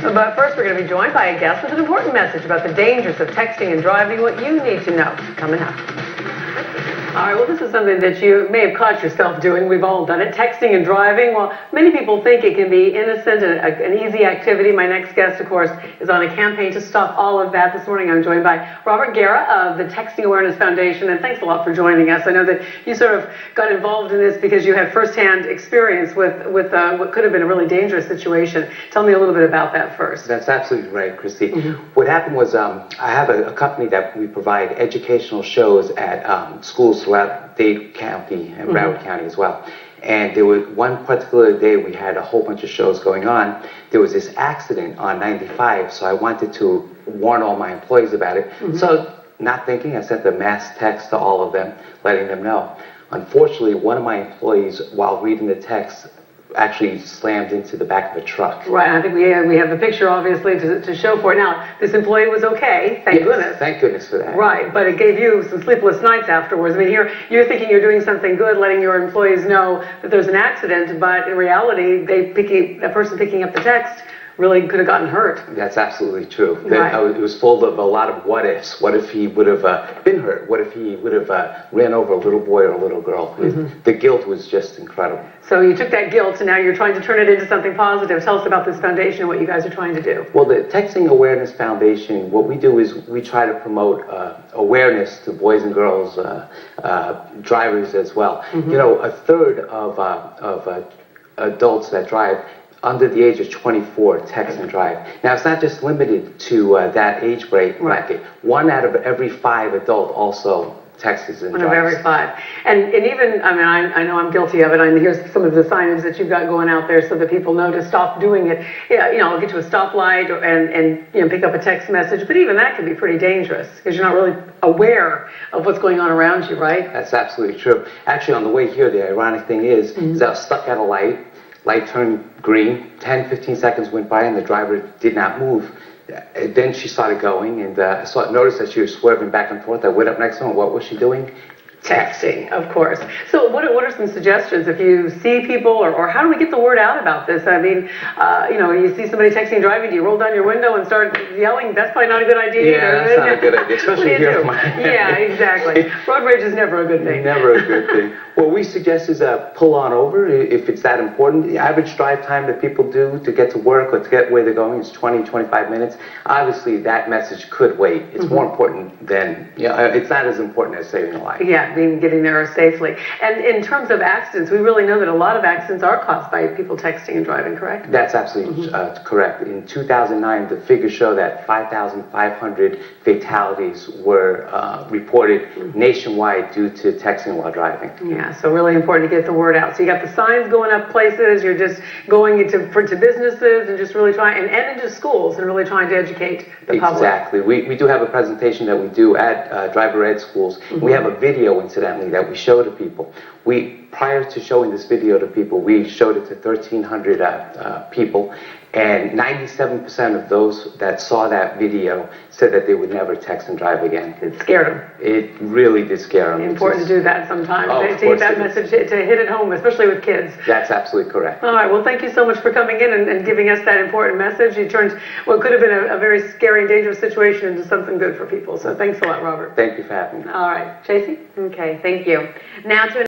But first, we're going to be joined by a guest with an important message about the dangers of texting and driving, what you need to know. Coming up. All right, well, this is something that you may have caught yourself doing. We've all done it. Texting and driving. Well, many people think it can be innocent and an easy activity. My next guest, of course, is on a campaign to stop all of that. This morning, I'm joined by Robert Guerra of the Texting Awareness Foundation. And thanks a lot for joining us. I know that you sort of got involved in this because you had firsthand experience with what could have been a really dangerous situation. Tell me a little bit about that first. That's absolutely right, Christy. What happened was I have a company that we provide educational shows at schools throughout Dade County and Broward County as well. And there was one particular day we had a whole bunch of shows going on. There was this accident on 95, so I wanted to warn all my employees about it. So, not thinking, I sent a mass text to all of them, letting them know. Unfortunately, one of my employees, while reading the text, actually slammed into the back of a truck. Right, I think we have the picture, obviously, to show for it. Now, this employee was okay, thank goodness. Thank goodness for that. Right, but it gave you some sleepless nights afterwards. I mean, here, you're thinking you're doing something good, letting your employees know that there's an accident, but in reality, that person picking up the text really could have gotten hurt. That's absolutely true. Right. It was full of a lot of what ifs. What if he would have been hurt? What if he would have ran over a little boy or a little girl? The guilt was just incredible. So you took that guilt and now you're trying to turn it into something positive. Tell us about this foundation and what you guys are trying to do. Well, the Texting Awareness Foundation, what we do is we try to promote awareness to boys and girls, drivers as well. You know, a third of adults that drive under the age of 24 text and drive. Now, it's not just limited to that age bracket. 1 out of every 5 adult also texts and drives. 1 of every 5. And even, I mean, I know I'm guilty of it. I mean, here's some of the signage that you've got going out there so that people know to stop doing it. Yeah, you know, I'll get to a stoplight and you know, pick up a text message, but even that can be pretty dangerous because you're not really aware of what's going on around you, right? That's absolutely true. Actually, on the way here, the ironic thing is I was stuck at a light. Light turned green, 10-15 seconds went by and the driver did not move. Then she started going and I noticed that she was swerving back and forth. I went up next to her. What was she doing? Texting, of course. So what are some suggestions if you see people, or how do we get the word out about this? I mean, you know, you see somebody texting and driving, do you roll down your window and start yelling? That's probably not a good idea. Yeah, that's not a good idea, especially here. Yeah, exactly. Road rage is never a good thing. Never a good thing. What we suggest is pull on over if it's that important. The average drive time that people do to get to work or to get where they're going is 20-25 minutes. Obviously, that message could wait. It's more important than, you know, it's not as important as saving a life. Yeah, getting there safely. And in terms of accidents, we really know that a lot of accidents are caused by people texting and driving, correct? That's absolutely correct. In 2009, the figures show that 5,500 fatalities were reported nationwide due to texting while driving. Yeah, so really important to get the word out. So you got the signs going up places, you're just going into businesses and just really trying, and into schools and really trying to educate the public. Exactly. We do have a presentation that we do at driver ed schools. We have a video, incidentally, that we show to people. Prior to showing this video to people, we showed it to 1,300 people, and 97% of those that saw that video said that they would never text and drive again. It scared them. It really did scare them. Important to do that sometimes, to get that message, to hit it home, especially with kids. That's absolutely correct. All right, well, thank you so much for coming in and giving us that important message. You turned what could have been a very scary and dangerous situation into something good for people. So thanks a lot, Robert. Thank you for having me. All right, Tracy? Okay, thank you. Now to